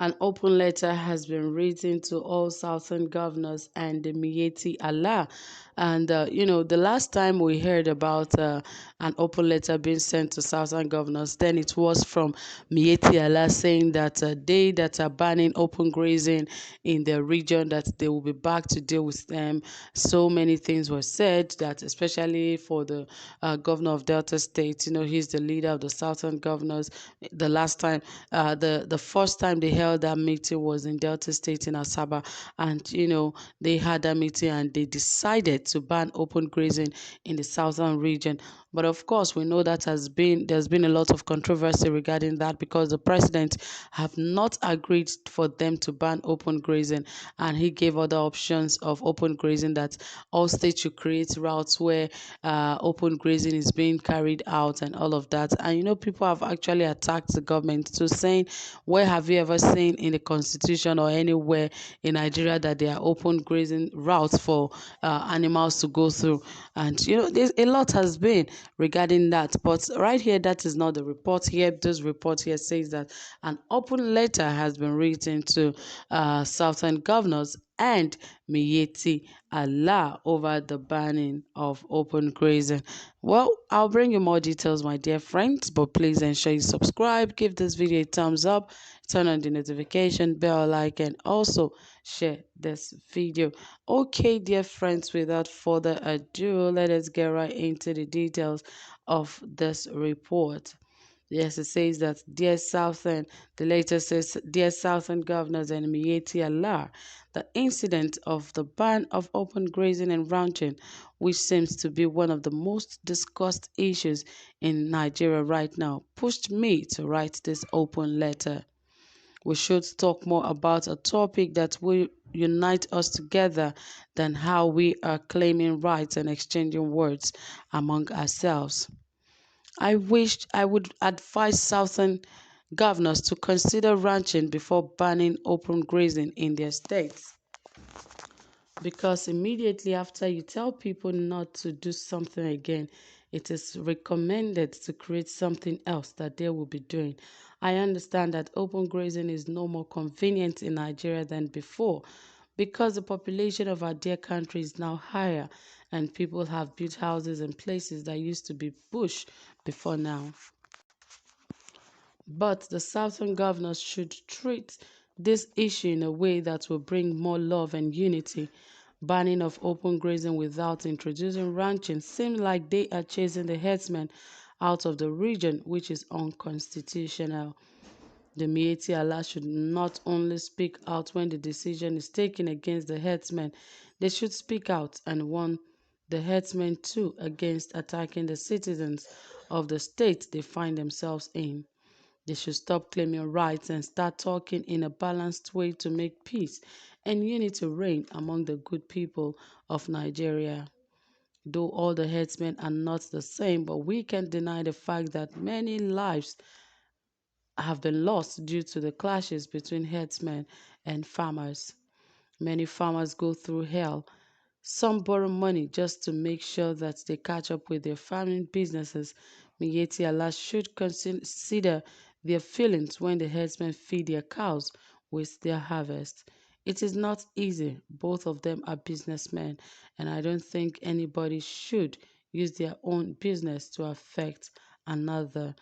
An open letter has been written to all southern governors and the Miyetti Allah. And, the last time we heard about an open letter being sent to southern governors, then it was from Miyetti Allah saying that they that are banning open grazing in their region, that they will be back to deal with them. So many things were said that, especially for the governor of Delta State, he's the leader of the southern governors. The last time, the first time they held that meeting was in Delta State in Asaba, and they had that meeting and they decided to ban open grazing in the southern region. But of course, we know that there's been a lot of controversy regarding that, because the president have not agreed for them to ban open grazing, and he gave other options of open grazing, that all states should create routes where open grazing is being carried out and all of that. And people have actually attacked the government to saying, where have you ever seen in the constitution or anywhere in Nigeria that there are open grazing routes for animals to go through? And there's a lot has been regarding that, but right here, that is not the report here. This report here says that an open letter has been written to southern governors and Miyetti Allah over the banning of open grazing. Well, I'll bring you more details, my dear friends, but please ensure you subscribe, give this video a thumbs up, turn on the notification bell, like, and also share this video. Okay, dear friends, without further ado, let us get right into the details of this report. Yes, it says that, the letter says, Dear Southern governors and Miyetti Allah, the incident of the ban of open grazing and ranching, which seems to be one of the most discussed issues in Nigeria right now, pushed me to write this open letter. We should talk more about a topic that will unite us together than how we are claiming rights and exchanging words among ourselves. I wished I would advise Southern governors to consider ranching before banning open grazing in their states. Because immediately after you tell people not to do something again, it is recommended to create something else that they will be doing. I understand that open grazing is no more convenient in Nigeria than before, because the population of our dear country is now higher and people have built houses in places that used to be bush before now. But the southern governors should treat this issue in a way that will bring more love and unity. Banning of open grazing without introducing ranching seems like they are chasing the herdsmen out of the region, which is unconstitutional. The Miyetti Allah should not only speak out when the decision is taken against the herdsmen, they should speak out and warn the herdsmen too against attacking the citizens of the state they find themselves in. They should stop claiming rights and start talking in a balanced way to make peace and unity reign among the good people of Nigeria. Though all the herdsmen are not the same, but we can't deny the fact that many lives have been lost due to the clashes between herdsmen and farmers. Many farmers go through hell. Some borrow money just to make sure that they catch up with their farming businesses. Miyetti Allah should consider their feelings when the herdsmen feed their cows with their harvest. It is not easy. Both of them are businessmen, and I don't think anybody should use their own business to affect another.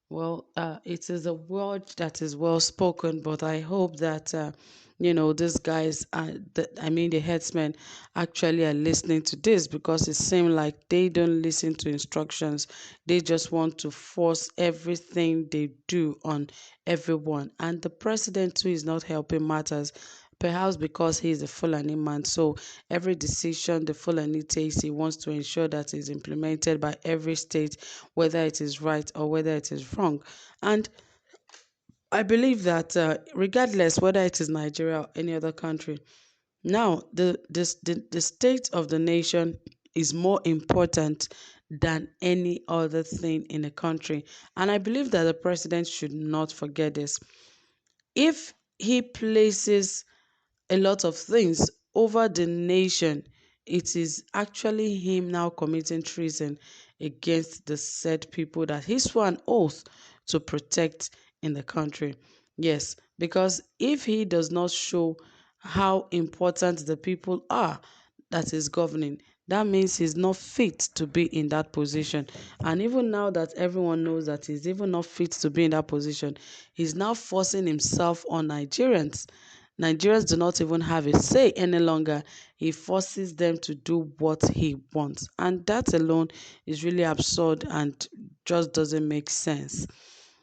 Well, it is a word that is well spoken, but I hope that these guys, the headsmen, actually are listening to this, because it seems like they don't listen to instructions. They just want to force everything they do on everyone, and the president too is not helping matters. Perhaps because he is a Fulani man, so every decision the Fulani takes, he wants to ensure that is implemented by every state, whether it is right or whether it is wrong. And I believe that regardless whether it is Nigeria or any other country, now the state of the nation is more important than any other thing in the country. And I believe that the president should not forget this. If he places a lot of things over the nation, it is actually him now committing treason against the said people that he swore an oath to protect in the country. Yes, because if he does not show how important the people are that is governing, that means he's not fit to be in that position. And even now that everyone knows that he's even not fit to be in that position, he's now forcing himself on Nigerians. Nigerians do not even have a say any longer. He forces them to do what he wants. And that alone is really absurd and just doesn't make sense.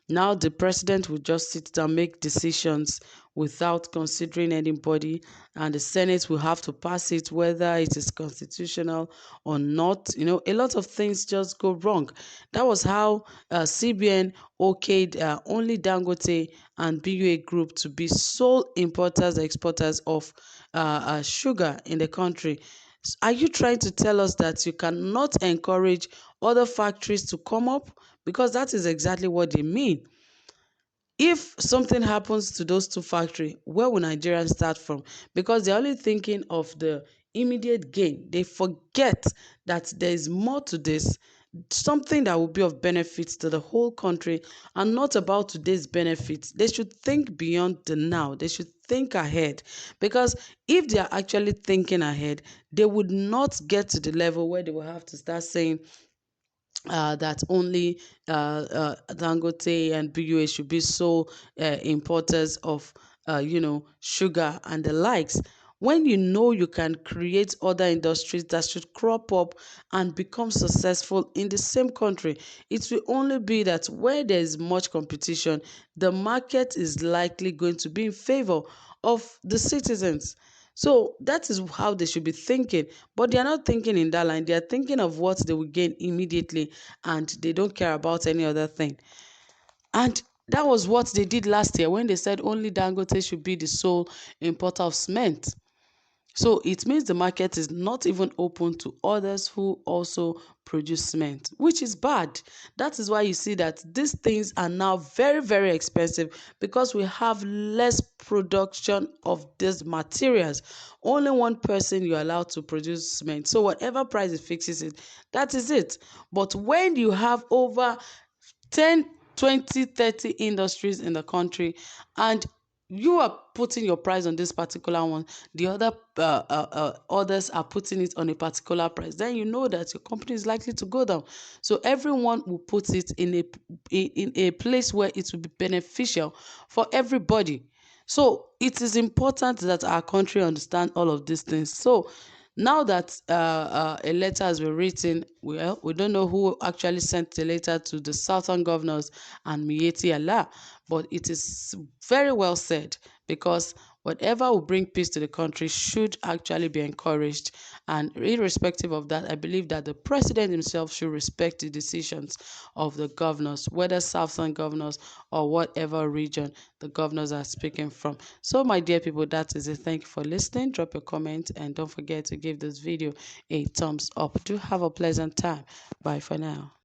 Now the president will just sit down, make decisions without considering anybody, and the Senate will have to pass it whether it is constitutional or not. A lot of things just go wrong. That was how CBN okayed only Dangote and BUA Group to be sole importers and exporters of sugar in the country. Are you trying to tell us that you cannot encourage other factories to come up? Because that is exactly what they mean. If something happens to those two factories, where will Nigerians start from? Because they're only thinking of the immediate gain. They forget that there is more to this, something that will be of benefit to the whole country and not about today's benefits. They should think beyond the now. They should think ahead, because if they are actually thinking ahead, they would not get to the level where they will have to start saying that only Dangote and BUA should be sole importers of, sugar and the likes. When you know you can create other industries that should crop up and become successful in the same country, it will only be that where there is much competition, the market is likely going to be in favor of the citizens. So that is how they should be thinking. But they are not thinking in that line. They are thinking of what they will gain immediately, and they don't care about any other thing. And that was what they did last year when they said only Dangote should be the sole importer of cement. So it means the market is not even open to others who also produce cement, which is bad. That is why you see that these things are now very, very expensive, because we have less production of these materials. Only one person you're allowed to produce cement. So whatever price it fixes it, that is it. But when you have over 10, 20, 30 industries in the country, and you are putting your price on this particular one, the others are putting it on a particular price, then you know that your company is likely to go down. So everyone will put it in a place where it will be beneficial for everybody. So it is important that our country understand all of these things. So now that a letter has been written, well, we don't know who actually sent the letter to the southern governors and Miyetti Allah, but it is very well said, because whatever will bring peace to the country should actually be encouraged. And irrespective of that, I believe that the president himself should respect the decisions of the governors, whether southern governors or whatever region the governors are speaking from. So, my dear people, that is it. Thank you for listening. Drop a comment and don't forget to give this video a thumbs up. Do have a pleasant time. Bye for now.